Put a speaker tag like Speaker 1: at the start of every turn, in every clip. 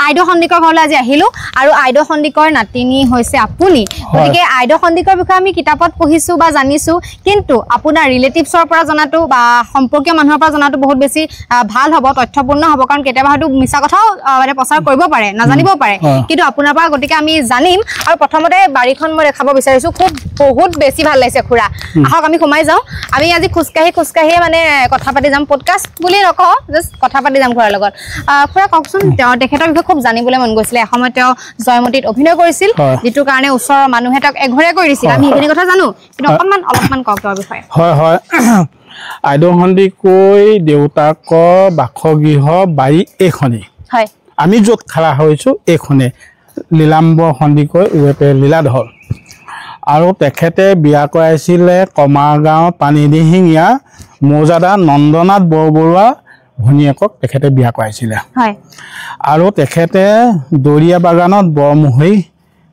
Speaker 1: আইদ সন্দিকৰ ঘৰলৈ আজি আহিলো আৰু আইদ সন্দিকৰ নাতিনী হৈছে আপুনি গতিকে আইদ সন্দিকৰ বিষয়ে আমি কিতাপত পঢ়িছো বা জানিছো কিন্তু আপোনাৰ ৰিলেটিভছৰ পৰা জনাটো বা সম্পৰ্কীয় মানুহৰ পৰা জনাটো বহুত বেছি ভাল হ'ব তথ্যপূৰ্ণ হ'ব কাৰণ কেতিয়াবা হয়তো মিছা কথাও মানে প্ৰচাৰ কৰিব পাৰে নাজানিব পাৰে কিন্তু আপোনাৰ পৰা গতিকে আমি জানিম আৰু প্ৰথমতে বাৰীখন মই দেখাব বিচাৰিছো খুব বহুত বেছি ভাল লাগিছে খুৰা আহক আমি সোমাই যাওঁ আমি আজি খুচকাহি মানে কথা পাতি যাম পডকাষ্ট বুলি নকওঁ জাষ্ট কথা পাতি যাম খুৰাৰ লগত খুৰা কওকচোন তেখেতৰ বিষয়ে খুব জানিবলৈ মন গৈছিলে এসময়ত তেওঁ জয়মতীত অভিনয় কৰিছিল যেটো কাৰণে ওচৰৰ মানুহে তাক এঘৰে কৰি দিছিল আমি এইখিনি কথা জানো কিন্তু অলপমান কওক তেওঁৰ বিষয়ে
Speaker 2: হয় হয় আইদ সন্দিকৈ দেউতাকৰ বাসগৃহ বাৰী এইখনেই
Speaker 1: হয়
Speaker 2: আমি য'ত খাৰা হৈছো এইখনে লীলাম্বৰ সন্দিকৈ উৰেপে লীলাধৰ আৰু তেখেতে বিয়া কৰাইছিলে কমাৰগাঁও পানীদিহিঙীয়া মৌজাদা নন্দনাথ বৰবৰুৱা ভনীয়েকক তেখেতে বিয়া কৰাইছিলে
Speaker 1: হয়
Speaker 2: আৰু তেখেতে দৰিয়া বাগানত বৰমুহৈ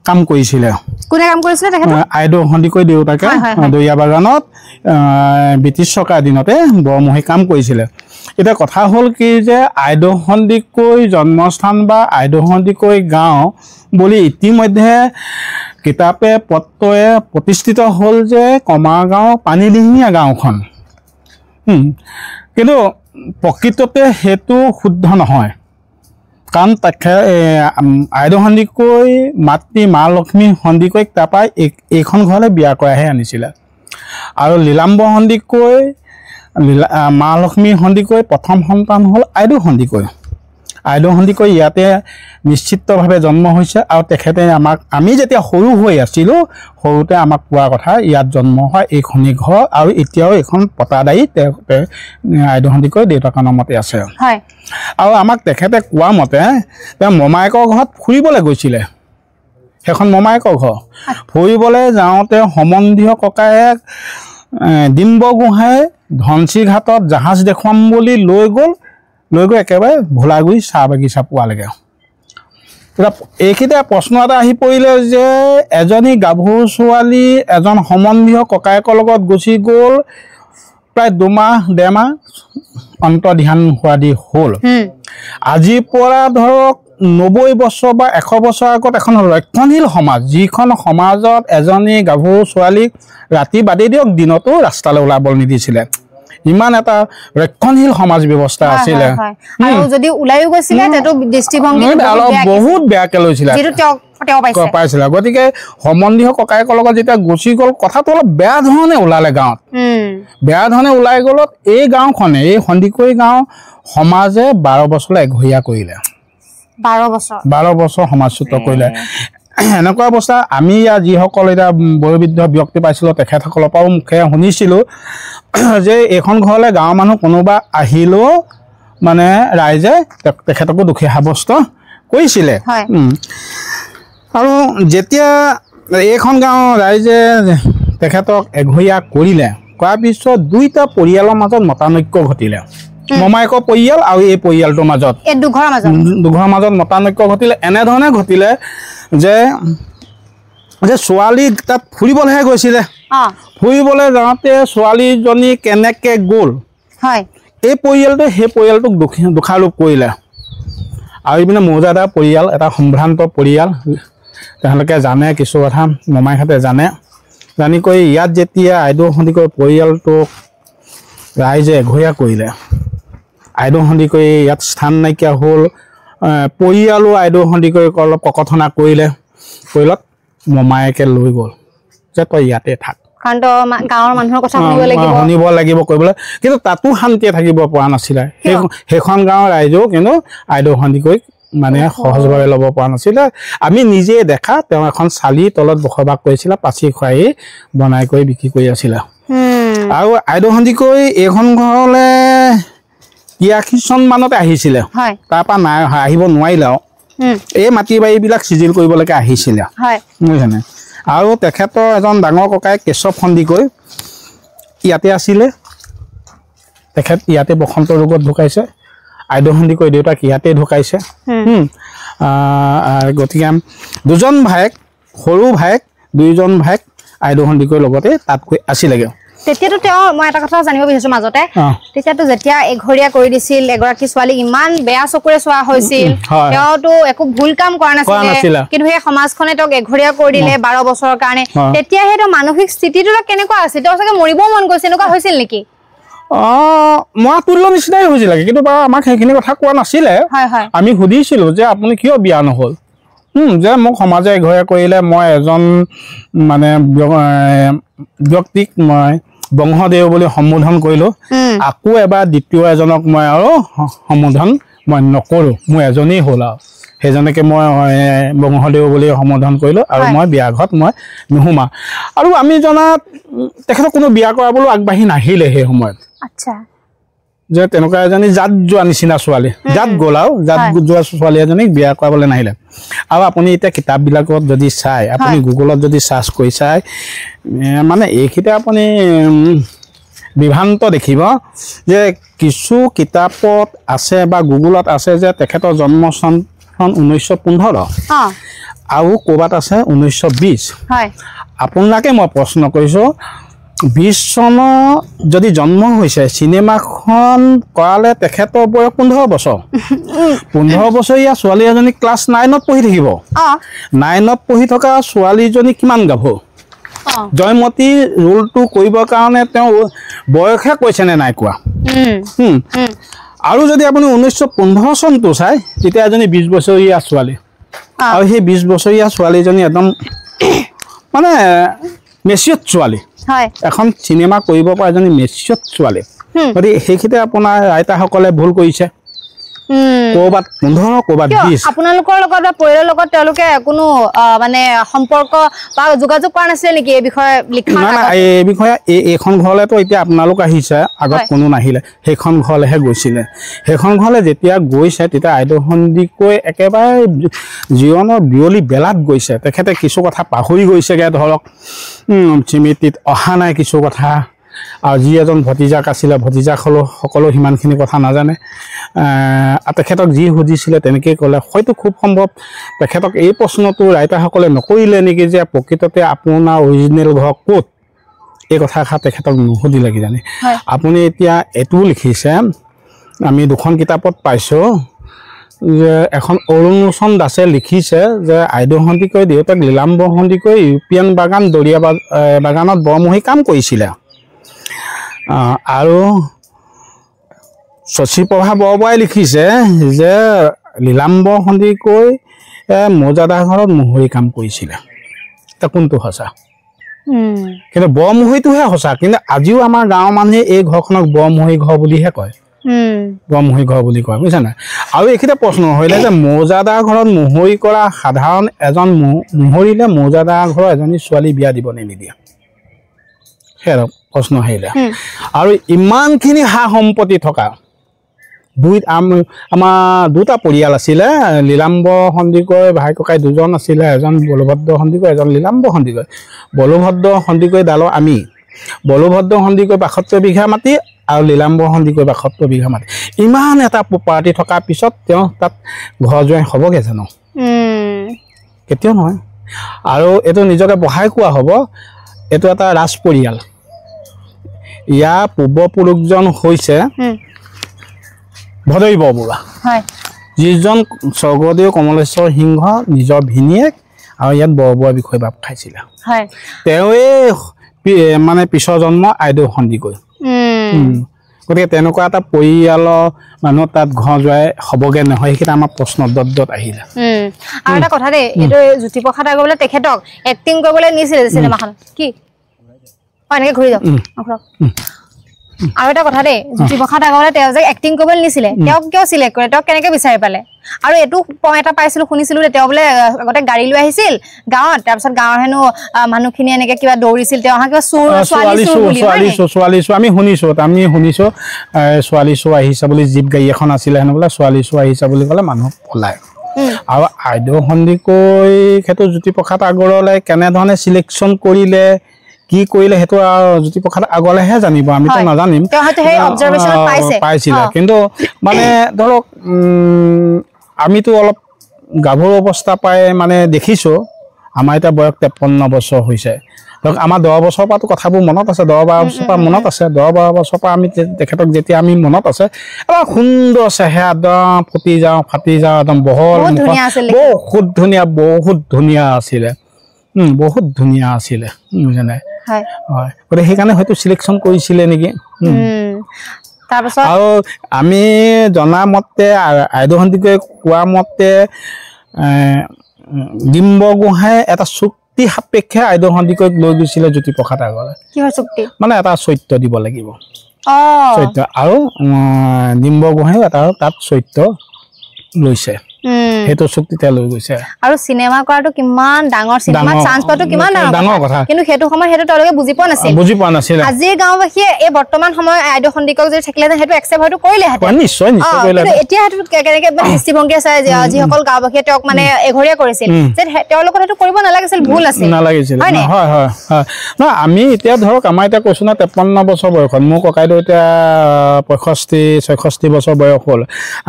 Speaker 2: কাম কৰিছিলে
Speaker 1: কোনে কাম কৰিছিলে তেখেতে
Speaker 2: আইদ সন্দিকৈ দেউতাকে দৰিয়া বাগানত ব্ৰিটিছ চৰকাৰ দিনতে বৰমুহৈ কাম কৰিছিলে এটা কথা হ'ল কি যে আইদ সন্দিকৈ জন্মস্থান বা আইদ সন্দিকৈ গাঁও বুলি ইতিমধ্যে কিতাপে পত্ৰয়ে প্ৰতিষ্ঠিত হ'ল যে কমাৰগাঁও পানীদিহিঙীয়া গাঁওখন কিন্তু প্ৰকৃততে সেইটো শুদ্ধ নহয় কাৰণ আইদ সন্দিকৈ মাতৃ মা লক্ষ্মী সন্দিকৈক তাৰপৰা এইখন ঘৰলৈ বিয়া কৰাইহে আনিছিলে আৰু লীলাম্বৰ সন্দিকৈ মা লক্ষ্মী সন্দিকৈ প্ৰথম সন্তান হ'ল আইদ সন্দিকৈ ইয়াতে নিশ্চিতভাৱে জন্ম হৈছে আৰু তেখেতে আমি যেতিয়া সৰু হৈ আছিলোঁ সৰুতে আমাক কোৱা কথা ইয়াত জন্ম হয় এইখনেই ঘৰ আৰু এতিয়াও এইখন পটাদায়ী আইদ সন্দিকৈ দেউতাকৰ নামতে আছে আৰু আমাক তেখেতে কোৱা মতে তেওঁ মমায়েকৰ ঘৰত ফুৰিবলৈ গৈছিলে সেইখন মমায়েকৰ ঘৰ ফুৰিবলৈ যাওঁতে সম্বন্ধীয় ককায়েক ডিম্ব গোহাঁই ধনশী ঘাটত জাহাজ দেখুৱাম বুলি লৈ গৈ একেবাৰে ভোলাগুৰি চাহ বাগিচা পোৱালৈকে এইকেইটা প্ৰশ্ন এটা আহি পৰিলে যে এজনী গাভৰু ছোৱালী এজন সম্বন্ধীয় ককায়েকৰ লগত গুচি গ'ল প্ৰায় 2 মাহ 1.5 মাহ অন্তৰ্ধান হোৱা দি হ'ল আজিৰ পৰা ধৰক 90 বছৰ বা 100 বছৰ আগত এখন ৰক্ষণশীল সমাজ যিখন সমাজত এজনী গাভৰু ছোৱালীক ৰাতি বাদে দিয়ক দিনতো ৰাস্তালৈ ওলাব নিদিছিলে ইমান এটা ৰক্ষণশীল সমাজ ব্যৱস্থা আছিলে
Speaker 1: আৰু যদি ওলাইও গৈছিলে তেটো দৃষ্টিভংগী
Speaker 2: বহুত বেয়াকে লৈছিলে
Speaker 1: যেটো তেওঁ
Speaker 2: পাইছিলে গতিকে সম্বন্ধীয় ককায়েকৰ লগত যেতিয়া গুচি গ'ল কথাটো অলপ বেয়া ধৰণে ওলালে গাঁৱত বেয়া ধৰণে ওলাই গ'লত এই গাঁওখনে এই সন্দিকৈ গাঁও সমাজে 12 বছৰলৈ এঘৰীয়া কৰিলে 12 বছৰ সমাজচ্যুত কৰিলে এনেকুৱা অৱস্থা আমি ইয়াৰ যিসকল এতিয়া বয়োবৃদ্ধ ব্যক্তি পাইছিলোঁ তেখেতসকলৰ পৰাও মুখে শুনিছিলোঁ যে এইখন ঘৰলৈ গাঁৱৰ মানুহ কোনোবা আহিলেও মানে ৰাইজে তেখেতকো দুখীয়া সাব্যস্ত কৰিছিলে আৰু যেতিয়া এইখন গাঁও ৰাইজে তেখেতক এঘৰীয়া কৰিলে কৰাৰ পিছত দুইটা পৰিয়ালৰ মাজত মতানৈক্য ঘটিলে মমায়েকৰ পৰিয়াল আৰু এই পৰিয়ালটোৰ মাজত দুঘৰৰ মাজত মতানৈক্য ঘটিলে এনেধৰণে ঘটিলে যে ছোৱালী তাত ফুৰিবলৈহে গৈছিলে ফুৰিবলৈ যাওঁতে ছোৱালীজনী কেনেকৈ গ'ল এই পৰিয়ালটোৱে সেই পৰিয়ালটোক দোষাৰোপ কৰিলে আৰু ইপিনে মৌজাদাৰ পৰিয়াল এটা সম্ভ্ৰান্ত পৰিয়াল তেওঁলোকে জানে কিছু কথা মমাইহঁতে জানি কৰি ইয়াত যেতিয়া আইদ সন্দিকৈ পৰিয়ালটোক ৰাইজে এঘৰীয়া কৰিলে আইদ সন্দিকৈ ইয়াত স্থান নাইকিয়া হ'ল পৰিয়ালো আইদ সন্দিকৈক অলপ ককথনা কৰিলত মমায়েকে লৈ গ'ল যে তই ইয়াতে থাক
Speaker 1: গাঁৱৰ মানুহৰ কথা
Speaker 2: শুনিব লাগিব কৰিবলৈ কিন্তু তাতো শান্তিয়ে থাকিব পৰা নাছিলে সেইখন গাঁৱৰ ৰাইজেও কিন্তু আইদ সন্দিকৈক মানে সহজভাৱে ল'ব পৰা নাছিলে আমি নিজে দেখা তেওঁ এখন চালি তলত বসবাস কৰিছিলে পাচি খুৱাই বনাই কৰি বিক্ৰী কৰি আছিলে আৰু আইদ সন্দিকৈ এইখন ঘৰলৈ 83 চন মানতে আহিছিলে তাৰপৰা নাই আহিব নোৱাৰিলে এই মাটি বাৰীবিলাক চিজিল কৰিবলৈকে আহিছিলে বুজিছেনে আৰু তেখেতৰ এজন ডাঙৰ ককাই কেশৱ সন্দিকৈ ইয়াতে আছিলে তেখেত ইয়াতে বসন্ত ৰোগত ঢুকাইছে আইদ সন্দিকৈ দেউতাক ইয়াতে ঢুকাইছে গতিকে দুজন ভায়েক সৰু ভায়েক দুইজন ভায়েক আইদ সন্দিকৈৰ লগতে তাত গৈ আছিলেগৈ
Speaker 1: তেতিয়াতো তেওঁ মই এটা কথা জানিব বিচাৰিছো মাজতে তেতিয়াতো যেতিয়া এঘৰীয়া কৰি দিছিল এগৰাকী ছোৱালীক ইমান বেয়া চকুৰে চোৱা হৈছিল তেওঁতো একো ভুল কাম কৰা নাছিল কিন্তু সেই সমাজখনে তেওঁক এঘৰীয়া কৰি দিলে 12 বছৰৰ কাৰণে তেতিয়া সেইটো মানসিক স্থিতিটো কেনেকুৱা আছিল তেওঁ চাগে মৰিবও মন গৈছিল এনেকুৱা হৈছিল নেকি
Speaker 2: মই তুল্য নিচিনাই হৈছিল কিন্তু আমাক সেইখিনি কথা কোৱা নাছিলে আমি সুধিছিলো যে আপুনি কিয় বিয়া নহল যে মোক সমাজে এঘৰীয়া কৰিলে মই এজন মানে ব্যক্তিক মই বংশদেৱ বুলি সম্বোধন কৰিলো আকৌ এবাৰ দ্বিতীয় এজনক মই আৰু সম্বোধন মই নকৰো মই এজনেই হ'ল আৰু সেইজনকে মই বংশদেৱ বুলি সম্বোধন কৰিলো আৰু মই বিয়া ঘৰত মই নোসোমা আৰু আমি জনাত তেখেতক কোনো বিয়া কৰাবলৈ আগবাঢ়ি নাহিলে সেই সময়ত
Speaker 1: আচ্ছা
Speaker 2: যে তেনেকুৱা এজনী জাত যোৱা নিচিনা ছোৱালী জাত গ'ল আৰু জাত যোৱা ছোৱালী এজনীক বিয়া কৰাবলৈ নাহিলে আৰু আপুনি এতিয়া কিতাপবিলাকত যদি চাই আপুনি গুগলত যদি চাৰ্চ কৰি চাই মানে এইখিতে আপুনি বিভ্ৰান্ত দেখিব যে কিছু কিতাপত আছে বা গুগলত আছে যে তেখেতৰ জন্ম চন 1915 আৰু ক'ৰবাত আছে 1920 আপোনাকে মই প্ৰশ্ন কৰিছোঁ 20 চনত যদি জন্ম হৈছে চিনেমাখন কৰালে তেখেতৰ বয়স 15 বছৰ 15 বছৰীয়া ছোৱালী এজনী ক্লাছ 9ত পঢ়ি থাকিব 9ত পঢ়ি থকা ছোৱালীজনী কিমান গাভৰু জয়মতী ৰোলটো কৰিবৰ কাৰণে তেওঁ বয়সহে কৈছেনে নাই কোৱা আৰু যদি আপুনি 1915 চনটো চাই তেতিয়া এজনী 20 বছৰীয়া ছোৱালী আৰু সেই 20 বছৰীয়া ছোৱালীজনী একদম মানে মেচিয়ত ছোৱালী এখন চিনেমা কৰিব পৰা এজনী মেচিয়ত ছোৱালী গতিকে সেইখিতে আপোনাৰ ৰাইটাৰসকলে ভুল কৰিছে ক'ৰবাত 15 ক'ৰবাত 20
Speaker 1: আপোনালোকৰ লগত বা পৰিয়ালৰ লগত তেওঁলোকে কোনো মানে সম্পৰ্ক বা যোগাযোগ কৰা নাছিল নেকি এই বিষয়ে লিখা
Speaker 2: এই বিষয়ে এইখন ঘৰলেতো এতিয়া আপোনালোক আহিছে আগত কোনো নাহিলে সেইখন ঘৰলেহে গৈছিলে সেইখন ঘৰলে যেতিয়া গৈছে তেতিয়া আইদেউ সন্দিকৈ একেবাৰে জীৱনৰ বিয়লি বেলাত গৈছে তেখেতে কিছু কথা পাহৰি গৈছেগৈ ধৰক স্মৃতিত অহা নাই কিছু কথা আৰু যি এজন ভতিজাক আছিলে ভতিজাসকলো সিমানখিনি কথা নাজানে তেখেতক যি সুধিছিলে তেনেকৈ ক'লে হয়তো খুব সম্ভৱ তেখেতক এই প্ৰশ্নটো ৰাইটাৰসকলে নকৰিলে নেকি যে প্ৰকৃততে আপোনাৰ অৰিজিনেল ঘৰ ক'ত এই কথাষাৰ তেখেতক নুসুধিলে কিজানি আপুনি এতিয়া এইটোও লিখিছে আমি দুখন কিতাপত পাইছোঁ যে এখন অৰুণোচন দাসে লিখিছে যে আইদেউ সন্দিকৈ দেউতাক লীলাম্বৰ সন্দিকৈ ইউৰোপীয়ান বাগান দৰিয়া বাগানত বৰমহী কাম কৰিছিলে আৰু শশীপ্ৰভা বৰবৰাই লিখিছে যে লীলাম্বৰ সন্দিকৈ মৌজাদাৰ ঘৰত মোহৰি কাম কৰিছিলে এতিয়া কোনটো সঁচা কিন্তু বৰমহীটোহে সঁচা কিন্তু আজিও আমাৰ গাঁৱৰ মানুহে এই ঘৰখনক বৰমহী ঘৰ বুলিহে কয় বৰমহী ঘৰ বুলি কয় বুজিছা নাই আৰু এইখিনিতে প্ৰশ্ন আহিলে যে মৌজাদাৰ ঘৰত মোহৰি কৰা সাধাৰণ এজন মোহৰিলে মৌজাদাৰ ঘৰৰ এজনী ছোৱালী বিয়া দিব নে নিদিয়ে সেই প্ৰশ্ন আহিলে আৰু ইমানখিনি সা সম্পত্তি থকা আমাৰ দুটা পৰিয়াল আছিলে লীলাম্বৰ সন্দিকৈ ভাই ককাই দুজন আছিলে এজন বলভদ্ৰ সন্দিকৈ এজন লীলাম্বৰ সন্দিকৈ বলভদ্ৰ সন্দিকৈ ডালৰ আমি বলভদ্ৰ সন্দিকৈ 72 বিঘা মাটি আৰু লীলাম্বৰ সন্দিকৈ 72 বিঘা মাটি ইমান এটা প্ৰপাৰ্টি থকাৰ পিছত তেওঁ তাত ঘৰ জোৱাই হ'বগৈ জানো কেতিয়াও নহয় আৰু এইটো নিজকে বহাই কোৱা হ'ব এইটো এটা ৰাজ পৰিয়াল ইয়াৰ পূৰ্বপুৰুষজন হৈছে ভদৈ বৰবৰুৱা যিজন স্বৰ্গদেউ কমলেশ্বৰ সিংহ নিজৰ ভিনীয়েক আৰু ইয়াত বৰবৰুৱাৰ বিষয়ে বাপ খাইছিলে তেওঁৱে মানে পিছৰ জন্ম আইদেউ সন্দিকৈ গতিকে তেনেকুৱা এটা পৰিয়ালৰ মানুহ তাত ঘৰ যোৱাই হ'বগে নহয় সেইখিনি আমাৰ প্ৰশ্ন দত আহিলে
Speaker 1: আৰু এটা কথা দেই এইটো জ্যোতিপ্ৰসাদ আগৰৱালাই তেখেতক এক্টিং কৰিবলৈ নিছিলে চিনেমাখন কি এনেকৈ ঘূৰি যাওক আৰু এটা কথা দেই জ্যোতিপ্ৰসাদ আগৰৱালাই তেওঁ যে এক্টিং কৰিবলৈ নিছিলে তেওঁক কিয় চিলেক্ট কৰে তেওঁক কেনেকৈ বিচাৰি পালে আৰু এইটো এটা পাইছিলোঁ শুনিছিলোঁ যে তেওঁ বোলে আগতে গাড়ী লৈ আহিছিল গাঁৱত তাৰপিছত গাঁৱৰ হেনো মানুহখিনি এনেকৈ কিবা দৌৰিছিল তেওঁ অহা কিবা ছোৱালী
Speaker 2: আমি শুনিছোঁ ছোৱালী চোৰ আহিছে বুলি জীপ গাড়ী এখন আছিলে হেনো বোলে ছোৱালী চোৰ আহিছে বুলি ক'লে মানুহ পলায় আৰু আইদেউ সন্দিকৈ সেইটো জ্যোতিপ্ৰসাদ আগৰৱালাই কেনেধৰণে চিলেকশ্যন কৰিলে কি কৰিলে সেইটো আৰু জ্যোতিপ্ৰসাদ আগৰৱালাইহে জানিব আমিতো নাজানিম পাইছিলে কিন্তু মানে ধৰক আমিতো অলপ গাভৰু অৱস্থা পাই মানে দেখিছোঁ আমাৰ এতিয়া বয়স 53 বছৰ হৈছে ধৰক আমাৰ 10 বছৰৰ পৰাতো কথাবোৰ মনত আছে 10-12 বছৰৰ পৰা মনত আছে 10-12 বছৰৰ পৰা আমি তেখেতক যেতিয়া আমি মনত আছে এবাৰ সুন্দৰ চেহেৰা একদম ফাটি যাওঁ একদম বহল বহুত ধুনীয়া আছিলে বহুত ধুনীয়া আছিলে বুজিলে হয় গতিকে সেইকাৰণে হয়তো চিলেকশ্যন কৰিছিলে নেকি আৰু আমি জনা মতে আইদেউ সন্দিকৈ কোৱা মতে ডিম্ব গোহাঁই এটা চুক্তি সাপেক্ষে আইদেউ সন্দিকৈক লৈ গৈছিলে জ্যোতিপ্ৰসাদ আগৰৱালাই কিহৰ চুক্তি মানে এটা চৰিত্ৰ দিব লাগিব চৰিত্ৰ আৰু ডিম্ব গোহাঁইও এটা তাত চৰিত্ৰ লৈছে হেতু চুক্তিতে লৈ গৈছে
Speaker 1: আৰু সিনেমা কৰাটো কিমান ডাঙৰ সিনেমা চান্স পাটো কিমান ডাঙৰ কথা কিন্তু হেতু সময় হেতু তলকে বুজি পোৱা নাছিল আজি গাঁওবাসীয়ে এই বৰ্তমান সময় আইদেউ সন্দিকক যদি থাকিলে হেতু একসেপ্ট হয়তো কৰিলে হেতু
Speaker 2: নিশ্চয় কৰিলে
Speaker 1: এতিয়া হেতু কেনেকে দৃষ্টিভংগী আছে যি সকল গাঁওবাসীয়ে তেওঁক মানে এঘৰীয়া কৰিছিল যে তেওঁলোকৰ হেতু কৰিব নালাগিছিল ভুল আছিল
Speaker 2: হয় না আমি এতিয়া ধৰক আমাৰ এতিয়া কৈছো না 53 বছৰ বয়সত মোৰ ককাইদেউ এতিয়া 65-66 বছৰ বয়স হ'ল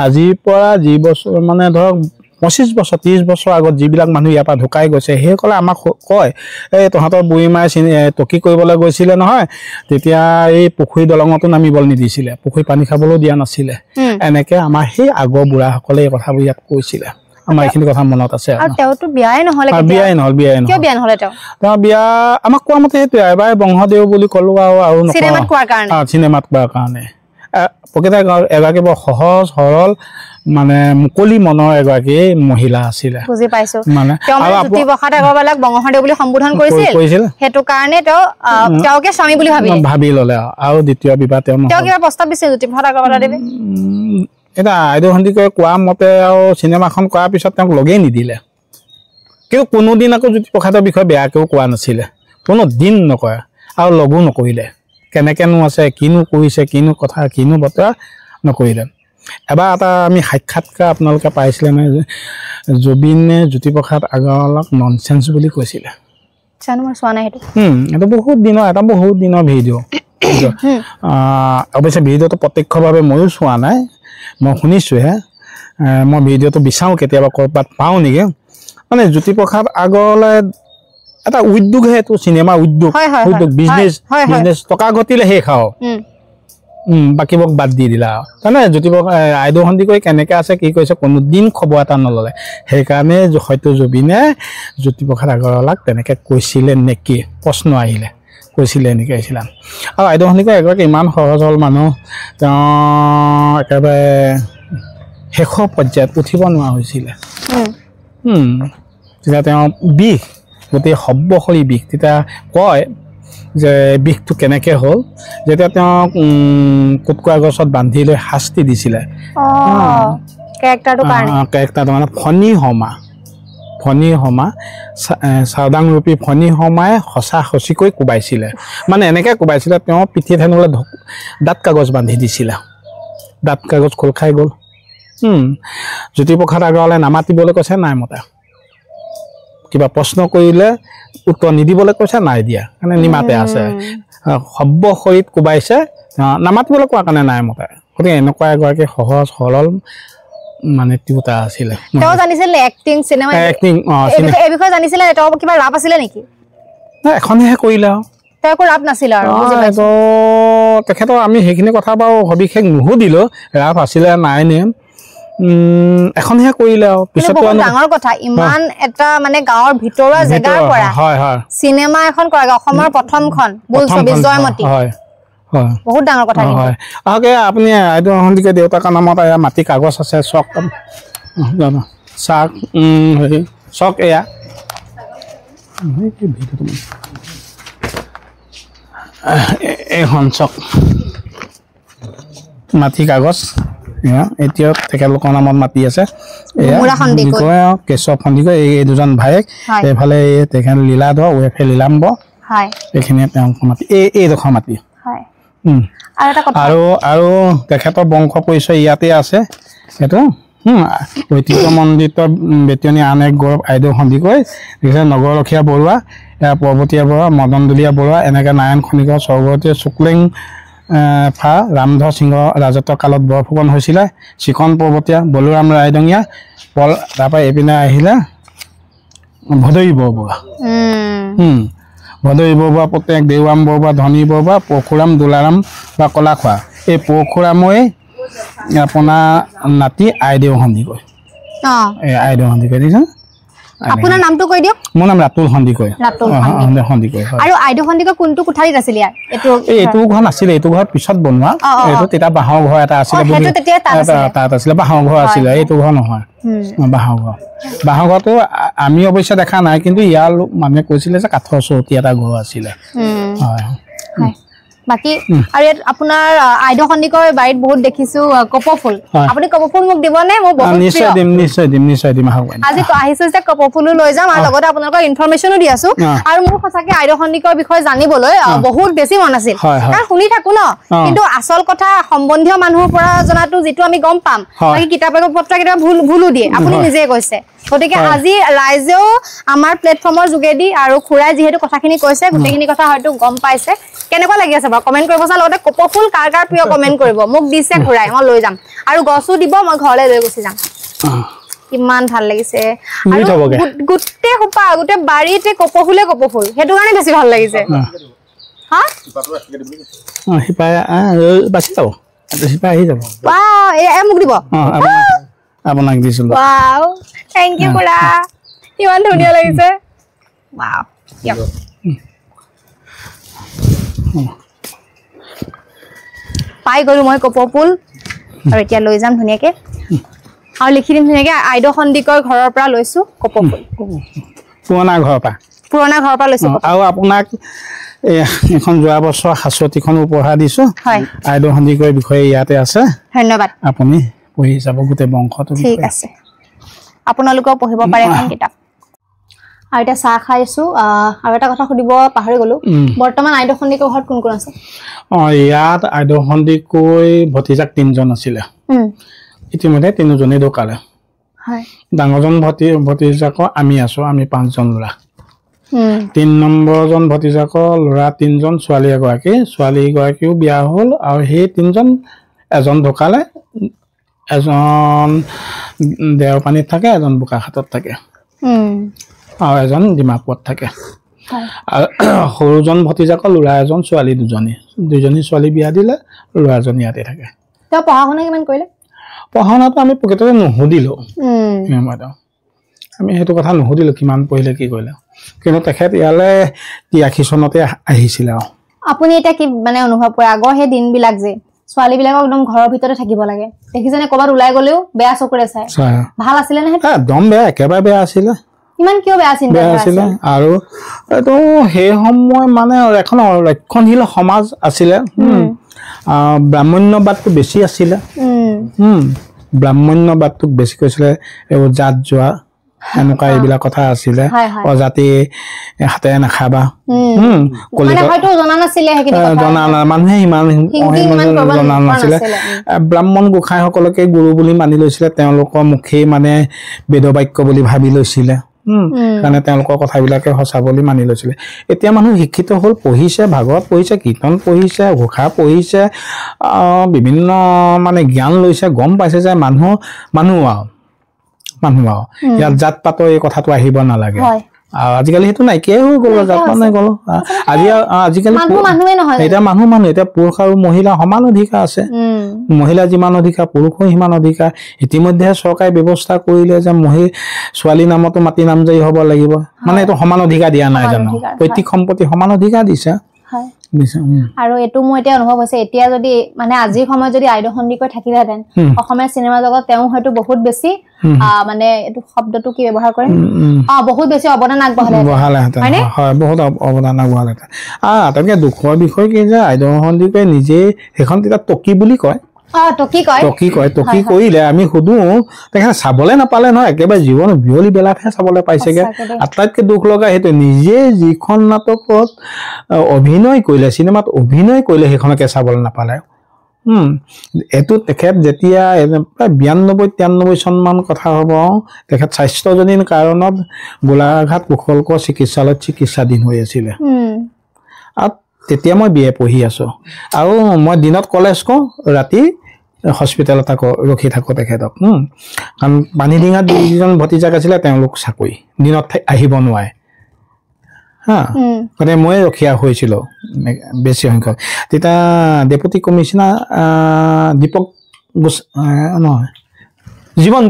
Speaker 2: আজিৰ পৰা যি বছৰ মানে 25 বছৰ 30 বছৰ আগত যিবিলাক মানুহ ইয়াৰ পৰা ঢুকাই গৈছে সেইসকলে আমাক কয় এই তহঁতৰ বুঢ়ীমাই টকি কৰিবলৈ গৈছিলে নহয় তেতিয়া এই পুখুৰী দলঙতো নামিবলৈ নিদিছিলে পুখুৰী পানী খাবলৈও দিয়া নাছিলে এনেকে আমাৰ সেই আগৰ বুঢ়াসকলে এই কথাবোৰ ইয়াত কৈছিলে আমাৰ এইখিনি কথা মনত আছে
Speaker 1: আৰু তেওঁটো বিয়াই নহলে কিয় বিয়া নহলে তেওঁ
Speaker 2: বিয়া আমাক কোৱা মতে সেইটো এবাৰ বংশদেউ বুলি ক'লো আৰু চিনেমাত কোৱাৰ কাৰণে প্ৰকৃত এগৰাকী বৰ সহজ সৰল মানে মুকলি মনৰ এগৰাকী মহিলা আছিলে
Speaker 1: বুজি পাইছো মানে জ্যোতিপ্ৰসাদ আগৰৱালাক বংশদেউ বুলি সম্বোধন কৰিছিল হেতু কাৰণে তেওঁকে স্বামী বুলি
Speaker 2: ভাবি ললে আৰু দ্বিতীয় বিবাহ তেওঁ
Speaker 1: কিবা প্ৰস্তাৱ দিছিল জ্যোতিপ্ৰসাদ আগৰৱালাদেৱে
Speaker 2: এটা আইদেউ সন্দিকৈ কোৱা মতে আৰু চিনেমাখন কৰাৰ পিছত তেওঁক লগেই নিদিলে কিন্তু কোনোদিন আকৌ জ্যোতিপ্ৰসাদৰ বিষয়ে বেয়াকেও কোৱা নাছিলে কোনো দিন নকয় আৰু লগো নকৰিলে কেনেকেনো আছে কিনো কৰিছে কিনো কথা কিনো বতৰা নকৰিলে এবাৰ এটা আমি সাক্ষাৎকাৰ আপোনালোকে পাইছিলে নে জুবিনে জ্যোতিপ্ৰসাদ আগৰৱালাক ননচেন্স বুলি কৈছিলে এটা বহুত দিনৰ ভিডিঅ' অৱশ্যে ভিডিঅ'টো প্ৰত্যক্ষভাৱে ময়ো চোৱা নাই মই শুনিছোঁহে মই ভিডিঅ'টো বিচাৰোঁ কেতিয়াবা ক'ৰবাত পাওঁ নেকি মানে জ্যোতিপ্ৰসাদ আগৰৱালাই এটা উদ্যোগহে এইটো চিনেমা উদ্যোগ বিজনেছ টকা ঘটিলে শেষ আৰু বাকীবোৰক বাদ দি দিলা তাৰমানে জ্যোতিপ্ৰসাদ আইদেউ সন্দিকৈ কেনেকৈ আছে কি কৰিছে কোনোদিন খবৰ এটা নল'লে সেইকাৰণে হয়তো জুবিনে জ্যোতিপ্ৰসাদ আগৰৱালাক তেনেকৈ কৈছিলে নেকি প্ৰশ্ন আহিলে কৈছিলে এনেকৈ আহিছিলে আৰু আইদেউ সন্দিকৈ এগৰাকী ইমান সহজ সৰল মানুহ তেওঁ একেবাৰে শেষৰ পৰ্যায়ত উঠিব নোৱাৰা হৈছিলে তেতিয়া তেওঁ বিষ গোটেই সৰ্বশৰী বিষ তেতিয়া কয় যে বিষটো কেনেকৈ হ'ল যেতিয়া তেওঁক কুটকুৰা গছত বান্ধি লৈ শাস্তি দিছিলে কেৰেক্টাৰটো মানে ফণী হমা চাওদাং ৰূপী ফণী হমাই সঁচা সঁচিকৈ কোবাইছিলে মানে এনেকৈ কোবাইছিলে তেওঁ পিঠিত হেনুলে দাঁত কাগজ বান্ধি দিছিলে দাঁত কাগজ খোল খাই গ'ল জ্যোতিপ্ৰসাদ আগৰৱালাই নামাতিবলৈ কৈছে নাই মতা কিবা প্ৰশ্ন কৰিলে উত্তৰ নিদিবলৈ কৈছে নাই দিয়া মানে নিমাতে আছে সৰ্বশৰীত কোবাইছে নামাতিবলৈ কোৱা কাৰণে নাই মতা গতিকে এনেকুৱা এগৰাকী সহজ সৰল মানে তিউতা আছিলে
Speaker 1: তেওঁ জানিছিল এক্টিং চিনেমা এক্টিং এই বিষয়ে জানিছিল তেওঁ কিবা ৰাপ আছিল নেকি
Speaker 2: না এখনহে কৰিলা
Speaker 1: তেওঁ একো ৰাপ নাছিল আৰু
Speaker 2: তো তেখেতৰ আমি সেইখিনি কথা বাৰু সবিশেষ নুসুধিলোঁ ৰাপ আছিলে নাই নে এখনহে কৰিলে আৰু পিছত
Speaker 1: ডাঙৰ কথা ইমান এটা মানে গাঁৱৰ ভিতৰুৱা জেগাৰ পৰা চিনেমা এখন কৰা অসমৰ প্ৰথমখন বোলছবি জয়মতী বহুত ডাঙৰ কথা
Speaker 2: হয় আপুনি আইদেউ সন্দিকৈ দেউতাকৰ নামত মাটি কাগজ আছে চক চক এয়া এইখন চক মাটি কাগজ এতিয়া তেখেতলোকৰ নামত মাটি আছে কেশৱ সন্দিকৈ এই দুজন ভায়েক এইফালে তেখেত লীলাধৰ এইফালে লীলাম্ব এইখিনিয়ে তেওঁলোকৰ মাটি এইডোখৰ মাটি আৰু তেখেতৰ বংশ পৰিচয় ইয়াতে আছে এইটো ঐতিহ্যমণ্ডিত বেতিয়নী আন এক গৌৰৱ আইদেউ সন্দিকৈ নগৰলখীয়া বৰুৱা পৰ্বতীয়া বৰুৱা মদনদলীয়া বৰুৱা এনেকৈ নাৰায়ণ খনিকৰ স্বৰ্গৱতী শুক্লেং ফা ৰামধৰ সিংহৰ ৰাজত্ব কালত বৰফুকন হৈছিলে চিকন পৰ্বতীয়া বলোৰাম ৰায়দঙীয়া তাৰপৰা এইপিনে আহিলে ভদৰী বৰবৰুৱা ভদৰী বৰুৱা পুতেক দেওৰাম বৰুৱা ধনী বৰুৱা পৰশুৰাম দুলাৰাম বা কলাখোৱা এই পৰশুৰামৰে আপোনাৰ নাতি আইদেউ সন্দিকৈ এই আইদেউ সন্দিকৈ দেখিছে
Speaker 1: আপোনাৰ নামটো কৈ দিয়ক
Speaker 2: মোৰ নাম ৰাতুল সন্দিকৈ সন্দিকৈ
Speaker 1: আৰু আইদেউ সন্দিকৈ কোনটো কোঠালিত আছিল ইয়াৰ
Speaker 2: এইটো ঘৰ নাছিলে এইটো ঘৰ পিছত বনোৱা এইটো তেতিয়া বাঁহৰ ঘৰ এটা আছিলে তাত আছিলে বাঁহৰ ঘৰ আছিলে এইটো ঘৰ নহয় বাঁহৰ ঘৰটো আমি অৱশ্যে দেখা নাই কিন্তু ইয়াৰ মানুহে কৈছিলে যে কাঠৰ চৌতি এটা ঘৰ আছিলে
Speaker 1: বাকি আৰু আপোনাৰ আইদেউ সন্দিকৈ বাৰীত বহুত দেখিছো কপৌফুল আপুনি কপৌফুল মোক দিবনে মই বহুত
Speaker 2: নিশ্চয় দিম
Speaker 1: আজি আহিছো যে কপৌফুলো লৈ যাম আৰু লগতে আপোনালোকৰ ইনফৰমেশ্যনো দি আছো আৰু মোৰ সঁচাকে আইদেউ সন্দিকৈৰ বিষয়ে জানিবলৈ বহুত বেছি মন আছিল কাৰণ শুনি থাকো ন কিন্তু আচল কথা সম্বন্ধীয় মানুহৰ পৰা জনাটো যিটো আমি গম পাম বাকি কিতাপ পত্ৰ কেতিয়াবা ভুলো দিয়ে আপুনি নিজে কৈছে গতিকে আজি ৰাইজেও আমাৰ প্লেটফৰ্মৰ যোগেদি আৰু খুৰাই যিহেতু কথাখিনি কৈছে গোটেইখিনি কথা হয়তো গম পাইছে কেনেকুৱা লাগি আছে বাৰু কমেন্ট কৰিব চাই লগতে কপৌফুল কাৰ কাৰ প্ৰিয় কমেন্ট কৰিব মোক দিছে খুৰাই মই লৈ যাম আৰু গছও দিব মই ঘৰলৈ লৈ গুচি যাম কিমান ভাল লাগিছে আৰু গোটেই সোপা গোটেই বাৰীতে কপৌফুলে কপৌফুল সেইটো কাৰণে বেছি ভাল লাগিছে হা
Speaker 2: হিপাই বাছি যাব হিপাই আহি যাব
Speaker 1: মোক দিব
Speaker 2: আপোনাক দিছিলো
Speaker 1: ৱাও থ্যাংক ইউ খুৰা ইমান ধুনীয়া লাগিছে ৱাও পাই গলো মই কপৌফুল আৰু এতিয়া লৈ যাম ধুনীয়াকে আৰু লিখি দিম ধুনীয়াকে আইদেউ সন্দিকৈৰ ঘৰৰ পৰা লৈছো কপৌফুল
Speaker 2: পুৰণা ঘৰৰ পৰা লৈছো আৰু আপোনাক এখন যোৱা বছৰ হাছতিখন উপহাৰ দিছো আইদেউ সন্দিকৈৰ বিষয়ে ইয়াতে আছে
Speaker 1: ধন্যবাদ
Speaker 2: আপুনি পঢ়ি যাব গোটেই বংশটো
Speaker 1: ঠিক আছে আপোনালোকেও পঢ়িব পাৰে এখন কিতাপ আৰু এটা চাহ খাইছো আৰু এটা কথা সুধিব পাহৰি গলো বৰ্তমান আইদেউ সন্দিকৈৰ ঘৰত কোন কোন আছে
Speaker 2: ইয়াত আইদেউ সন্দিকৈ ভতিজাক 3জন আছিলে ইতিমধ্যে 3জনেই ঢুকালে ডাঙৰজন ভতিজাকৰ আমি আছো আমি 5জন ল'ৰা 3 নম্বৰজন ভতিজাকৰ ল'ৰা 3জন ছোৱালী এগৰাকীও বিয়া হ'ল আৰু সেই 3জন এজন ঢুকালে এজন দেওপানীত থাকে এজন বোকাখাটত থাকে আৰু এজন ডিমাপুৰত থাকে আৰু সৰুজন ভতিজাকৰ ল'ৰা এজন ছোৱালী দুজনী ছোৱালী বিয়া দিলে ল'ৰা এজন ইয়াতে থাকে
Speaker 1: তেওঁ পঢ়া শুনা কিমান কৰিলে
Speaker 2: পঢ়া শুনাটো আমি প্ৰকৃততে নুসুধিলো আমি সেইটো কথা নুসুধিলো কিমান পঢ়িলে কি কৰিলে কিন্তু তেখেত ইয়ালৈ 83 চনতে আহিছিলে
Speaker 1: আপুনি এতিয়া কি মানে অনুভৱ কৰে আগৰ সেই দিনবিলাক যে ছোৱালী বিলাকক একদম ঘৰৰ ভিতৰতে থাকিব লাগে দেখিছেনে ক'বাত ওলাই গলেও বেয়া চকুৰে চাই ভাল আছিলে নে
Speaker 2: একদম বেয়া একেবাৰে বেয়া আছিলে
Speaker 1: ইমান কিয় বেয়া
Speaker 2: আছিলে আৰু এইটো সেই সময় মানে এখন ৰক্ষণশীল সমাজ আছিলে ব্ৰাহ্মণ্যবাদটো বেছি আছিলে ব্ৰাহ্মণ্যবাদটো বেছি কৈছিলে এইবোৰ জাত যোৱা এনেকুৱা এইবিলাক কথা আছিলে অজাতি হাতে নাখাবা মানুহে ইমান জনা নাছিলে ব্ৰাহ্মণ গোসাঁইসকলকে গুৰু বুলি মানি লৈছিলে তেওঁলোকৰ মুখেই মানে বেদবাক্য বুলি ভাবি লৈছিলে কাৰণে তেওঁলোকৰ কথাবিলাকে সঁচা বুলি মানি লৈছিলে এতিয়া মানুহ শিক্ষিত হ'ল পঢ়িছে ভাগৱত পঢ়িছে কীৰ্তন পঢ়িছে ঘোষা পঢ়িছে বিভিন্ন মানে জ্ঞান লৈছে গম পাইছে যে মানুহ ইয়াত জাত পাতৰ এই কথাটো আহিব নালাগে আজিকালি সেইটো নাইকিয়াই হৈ গ'ল জাত পাত নাই গ'ল আজিকালি এতিয়া মানুহ এতিয়া পুৰুষ আৰু মহিলা সমান অধিকাৰ আছে মহিলা যিমান অধিকাৰ পুৰুষৰ সিমান অধিকাৰ ইতিমধ্যে চৰকাৰে ব্যৱস্থা কৰিলে যে ছোৱালী নামতো মাটি নামজাৰি হ'ব লাগিব মানে এইটো সমান অধিকাৰ দিয়া নাই জানো পৈতৃক সম্পত্তি সমান অধিকাৰ দিছে
Speaker 1: আৰু এটো মই এতিয়া অনুভৱ হৈছে এতিয়া যদি মানে আজিৰ সময়ত যদি আইদেউ সন্দিকৈ থাকিলেহেঁতেন অসমীয়া চিনেমা জগত তেওঁ হয়তো বহুত বেছি মানে এটো শব্দটো কি ব্যৱহাৰ কৰে বহুত বেছি অৱদান আগবঢ়ালেহেঁতেন
Speaker 2: হয় বহুত অৱদান আগবঢ়ালেহেঁতেন তাকে দুখৰ বিষয় কি যে আইদেউ সন্দিকৈ নিজে সেইখন তেতিয়া টকি বুলি কয় টকি কৰিলে আমি সুধো তেখেতে চাবলৈ নাপালে নহয় একেবাৰে জীৱন বিয়লি বেলাতহে চাবলৈ পাইছেগে আটাইতকৈ দুখ লগা সেইটো নিজে যিখন নাটকত অভিনয় কৰিলে চিনেমাত অভিনয় কৰিলে সেইখনকে চাবলৈ নাপালে এইটো তেখেত যেতিয়া প্ৰায় 92-93 চনমান কথা হ'ব তেখেত স্বাস্থ্যজনিত কাৰণত গোলাঘাট কুশলক চিকিৎসালয়ত চিকিৎসাধীন হৈ আছিলে আৰু তেতিয়া মই BA পঢ়ি আছো আৰু মই দিনত কলেজ কওঁ ৰাতি হস্পিটেলত ৰখি থাকো তেখেতক কাৰণ পানীডিঙাত যিজন ভতিজাক আছিলে তেওঁলোক চাকৰি দিনত আহিব নোৱাৰে হা মানে মই ৰখিয়া হৈছিল বেছি সংখ্যক তেতিয়া ডেপুটি কমিশনাৰ দীপক নহয় জীৱন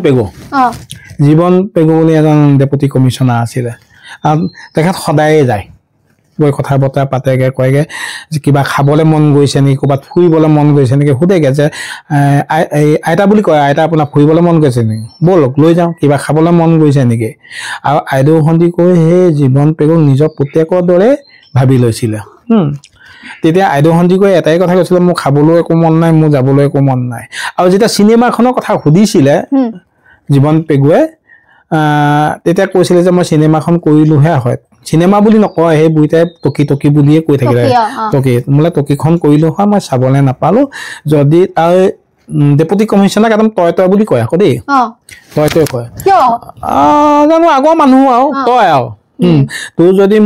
Speaker 2: পেগু বুলি এজন ডেপুটি কমিশনাৰ আছিলে তেখেত সদায়ে যায় গৈ কথা বতৰা পাতেগে কয়গে যে কিবা খাবলৈ মন গৈছে নেকি ক'ৰবাত ফুৰিবলৈ মন গৈছে নেকি সুধেগে যে আইতা বুলি কয় আইতা আপোনাৰ ফুৰিবলৈ মন গৈছে নেকি ব'লক লৈ যাওঁ কিবা খাবলৈ মন গৈছে নেকি আৰু আইদেউ সন্দিকৈ সেই জীৱন পেগুক নিজৰ পুতেকৰ দৰে ভাবি লৈছিলে তেতিয়া আইদেউ সন্দিকৈ এটাই কথা কৈছিলে মোৰ খাবলৈ একো মন নাই মোৰ যাবলৈ একো মন নাই আৰু যেতিয়া চিনেমাখনৰ কথা সুধিছিলে জীৱন পেগুৱে তেতিয়া কৈছিলে যে মই চিনেমাখন কৰিলোহে হয় চিনেমা বুলি নকয় সেই বুইটাই টকি বুলিয়ে কৈ থাকিলে টকি মোলে টকিখন কৰিলো হয় মই চাবলৈ নাপালো যদি তাৰ ডেপুটি কমিশনাৰ একদম তই বুলি কয় আকৌ দেই তই কয় জানো আগৰ মানুহ আৰু তই আৰু তোৰ যদি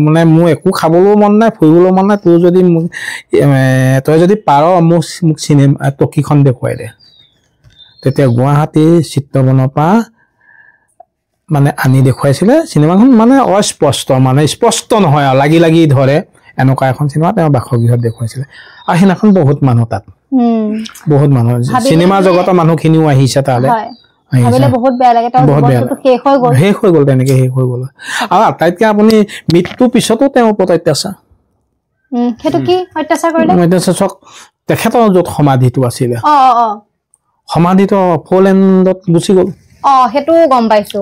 Speaker 2: মানে মোৰ একো খাবলৈও মন নাই ফুৰিবলৈও মন নাই তোৰ যদি তই যদি পাৰ মোক চিনেমা টকিখন দেখুৱাই দে তেতিয়া গুৱাহাটীৰ চিত্ৰবনৰ পৰা মানে আনি দেখুৱাইছিলে চিনেমাখন মানে অস্পষ্ট মানে স্পষ্ট নহয় আৰু লাগি ধৰে এনেকুৱা এখন চিনেমা তেওঁ বাসগৃহত দেখুৱাইছিলে আৰু সেইদিনাখন বহুত মানুহ তাত বহুত মানুহ চিনেমা জগতৰ মানুহখিনিও আহিছে তালৈ শেষ হৈ গ'ল তেনেকে শেষ হৈ গ'ল আৰু আটাইতকৈ আপুনি মৃত্যুৰ পিছতো তেওঁৰ ওপৰত অত্যাচাৰ তেখেতৰ য'ত সমাধিটো আছিলে সমাধিটো ফ'ৰলেণ্ডত গুচি গ'ল
Speaker 1: সেইটো গম পাইছো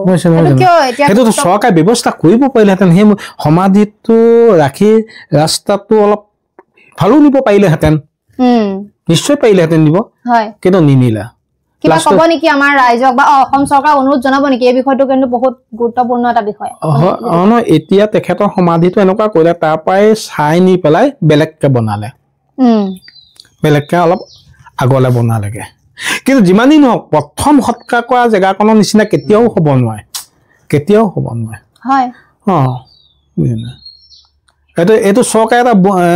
Speaker 2: সেইটোতো চৰকাৰে ব্যৱস্থা কৰিব পাৰিলেহেঁতেন সেই সমাধিটো ৰাখি ৰাস্তাটো অলপ ভালো নিব পাৰিলেহেঁতেন নিশ্চয় পাৰিলেহেঁতেন নিব কিন্তু নিনিলা
Speaker 1: কিবা ক'ব নেকি আমাৰ ৰাইজক বা অসম চৰকাৰ অনুৰোধ জনাব নেকি এই বিষয়টো কিন্তু বহুত গুৰুত্বপূৰ্ণ এটা বিষয়
Speaker 2: এতিয়া তেখেতৰ সমাধিটো এনেকুৱা কৰিলে তাৰ পৰাই চাই নি পেলাই বেলেগকে বনালে বেলেগকে অলপ আগলৈ বনালেগে কিন্তু যিমানেই নহওক প্ৰথম সৎকাৰ কৰা জেগাকনৰ নিচিনা কেতিয়াও হ'ব নোৱাৰে এইটো চৰকাৰে এটা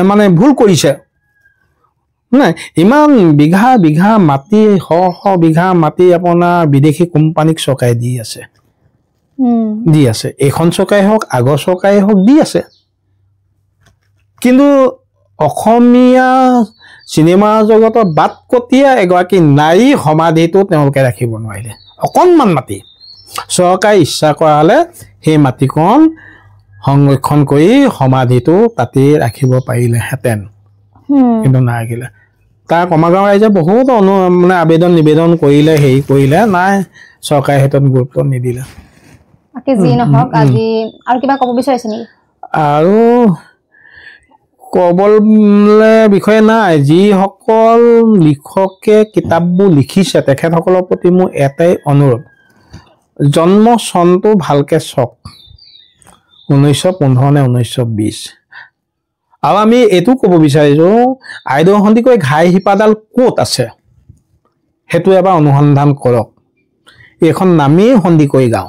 Speaker 2: মানে ভুল কৰিছে নাই ইমান বিঘা মাটি শ বিঘা মাটি আপোনাৰ বিদেশী কোম্পানীক চৰকাৰে দি আছে এইখন চৰকাৰে হওক আগৰ চৰকাৰে হওক দি আছে কিন্তু অসমীয়া চিনেমা জগতৰ বাট কটীয়া এগৰাকী নাৰী সমাধিটো তেওঁলোকে ৰাখিব নোৱাৰিলে অকণমান মাটি চৰকাৰে ইচ্ছা কৰা হ'লে সেই মাটিকণ সংৰক্ষণ কৰি সমাধিটো তাতে ৰাখিব পাৰিলেহেঁতেন কিন্তু নাৰাখিলে তাৰ কমাগাঁও ৰাইজে বহুত মানে আবেদন নিবেদন কৰিলে হেৰি কৰিলে নাই চৰকাৰে সেইটোত গুৰুত্ব নিদিলে আৰু ক'বলৈ বিষয়ে নাই যিসকল লিখকে কিতাপবোৰ লিখিছে তেখেতসকলৰ প্ৰতি মোৰ এটাই অনুৰোধ জন্ম চনটো ভালকে চাওক 1915 নে 1920 আৰু আমি এইটো ক'ব বিচাৰিছো আইদেউ সন্দিকৈ ঘাই শিপাডাল ক'ত আছে সেইটো এবাৰ অনুসন্ধান কৰক এইখন নামেই সন্দিকৈ গাঁও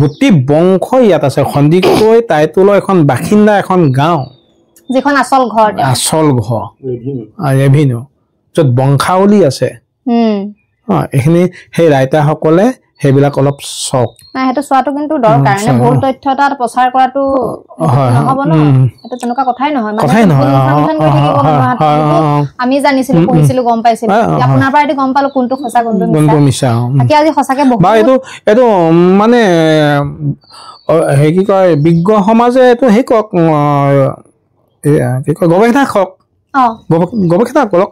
Speaker 2: গোটেই বংশ ইয়াত আছে সন্দিকৈ টাইটলৰ এখন বাসিন্দা এখন গাঁও
Speaker 1: যিখন আচল ঘৰ
Speaker 2: ৰেভিনিউ য'ত বংশাৱলী আছে এইখিনি সেই ৰাইটাৰসকলে সেইবিলাক অলপ চাওক
Speaker 1: সেইটো চোৱাটো কিন্তু দৰকাৰ মানে ভুল তথ্য এটা প্ৰচাৰ কৰাটো নহ'ব ন এটা তেনেকুৱা কথাই নহয় আমি জানিছিলো পঢ়িছিলো গম পাইছিলো আপোনাৰ পৰা এইটো গম পালো কোনটো সঁচা কোনটো মিছা বাকী আজি সঁচাকে
Speaker 2: এইটো মানে সেই কি কয় বিজ্ঞ সমাজে এইটো সেই কওক কি কয় গৱেষণা কৰক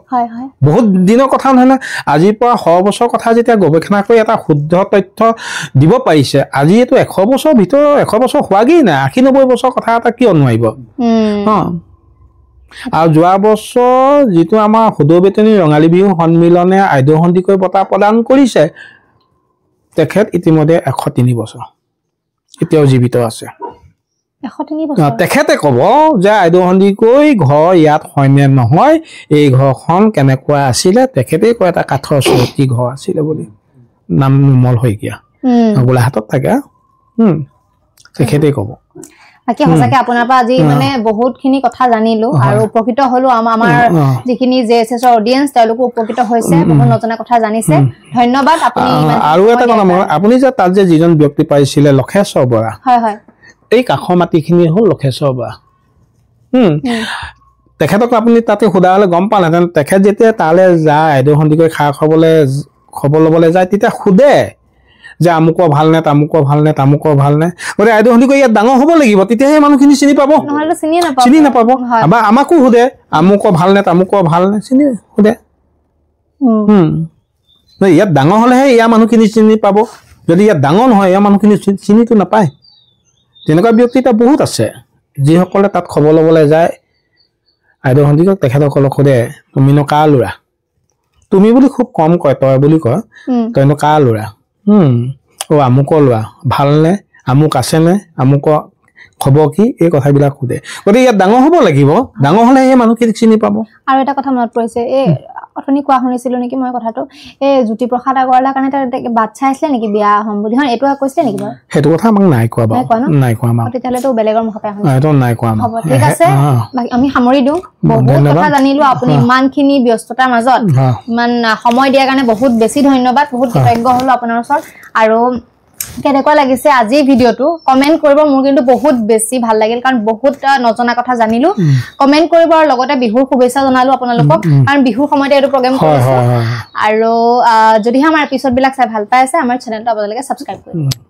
Speaker 2: বহুত দিনৰ কথা নহয় আজিৰ পৰা 100 বছৰ কথা যেতিয়া গৱেষণা কৰি এটা শুদ্ধ তথ্য দিব পাৰিছে আজি এইটো 100 বছৰ ভিতৰত 100 বছৰ হোৱাগেই নাই 80-90 বছৰ কথা এটা কিয় নোৱাৰিব আৰু যোৱা বছৰ যিটো আমাৰ সদৌ-বেতনী ৰঙালী বিহু সন্মিলনে আইদেউ সন্দিকৈ বঁটা প্ৰদান কৰিছে তেখেত ইতিমধ্যে 103 বছৰ এতিয়াও জীৱিত আছে তেখেতে ক'ব যে আইদেউ সন্দিকৈ ঘৰ ইয়াত হয়নে নহয় এই ঘৰখন কেনেকুৱা আছিলে তেখেতেই কয় এটা কাঠৰ চৌকী ঘৰ আছিলে বুলি নাম নুমল শইকীয়া গোলাঘাটত থাকে তেখেতেই ক'ব
Speaker 1: বাকি সঁচাকে আপোনাৰ পৰা আজি মানে বহুতখিনি কথা জানিলো আৰু উপকৃত হলো আমাৰ যিখিনি জেএছএছ অডিয়েন্স তেওঁলোকো উপকৃত হৈছে বহুত নজনা কথা জানিছে ধন্যবাদ আপুনি
Speaker 2: আৰু এটা কথা আপুনি যে তাত যে যিজন ব্যক্তি পাইছিলে লখেশ্বৰ বৰা এই কাষৰ মাটিখিনি হ'ল লক্ষেশ্বৰ বৰা তেখেতক আপুনি তাতে সোধা হ'লে গম পালেহেঁতেন তেখেত যেতিয়া তালৈ যায় আইদেউ সন্দিকৈ খবৰ ল'বলৈ যায় তেতিয়া সোধে যে আমুকৰ ভালনে তামুকৰ ভালনে গতিকে আইদেউ সন্দিকৈ ইয়াত ডাঙৰ হ'ব লাগিব তেতিয়াহে মানুহখিনি চিনি পাব চিনি নাপাব বা আমাকো সোধে আমুকৰ ভালনে তামুকৰ ভালনে চিনি সোধে ইয়াত ডাঙৰ হ'লেহে ইয়াৰ মানুহখিনি চিনি পাব যদি ইয়াত ডাঙৰ নহয় ইয়াৰ মানুহখিনি চিনিটো নাপায় তেনেকুৱা ব্যক্তি এটা বহুত আছে যিসকলে তাত খবৰ ল'বলৈ যায় আইদেউ সন্দিকক তেখেতসকলক সোধে তুমিনো কাৰ ল'ৰা তুমি বুলি খুব কম কয় তই বুলি কয় তইনো কাৰ ল'ৰা আমুকৰ ল'ৰা ভালনে আমুক আছেনে আমুকৰ খবৰ কি এই কথাবিলাক সোধে গতিকে ইয়াত ডাঙৰ হ'ব লাগিব ডাঙৰ হ'লে এই মানুহখিনিক চিনি পাব
Speaker 1: আৰু এটা কথা মনত পৰিছে এই অথনি কোৱা শুনিছিলো নেকি মই কথাটো এই জ্যোতিপ্ৰসাদ আগৰৱালাৰ কাৰণে তাৰ বাচ্চা আছিলে নেকি বিয়া হ'ম বুলি এইটো কৈছিলে নেকি বাৰু
Speaker 2: সেইটো কথা আমাক নাই কোৱা বাৰু নাই কোৱা আমাক
Speaker 1: তেতিয়াহ'লেতো বেলেগৰ মুখতে
Speaker 2: সেইটো নাই কোৱা
Speaker 1: হ'ব ঠিক আছে আমি সামৰি দিওঁ বহুত কথা জানিলো আপুনি ইমানখিনি ব্যস্ততাৰ মাজত ইমান সময় দিয়াৰ কাৰণে বহুত বেছি ধন্যবাদ বহুত কৃতজ্ঞ হ'লো আপোনাৰ ওচৰত আৰু কেনেকুৱা লাগিছে আজি ভিডিঅ'টো কমেন্ট কৰিব মোৰ কিন্তু বহুত বেছি ভাল লাগিল কাৰণ বহুত নজনা কথা জানিলো কমেন্ট কৰিব আৰু লগতে বিহুৰ শুভেচ্ছা জনালো আপোনালোকক কাৰণ বিহুৰ সময়তে এইটো প্ৰগ্ৰাম কৰিছো আৰু যদিহে আমাৰ এপিসোডবিলাক চাই ভাল পাই আছে আমাৰ চেনেলটো আপোনালোকে সাবস্ক্ৰাইব কৰিব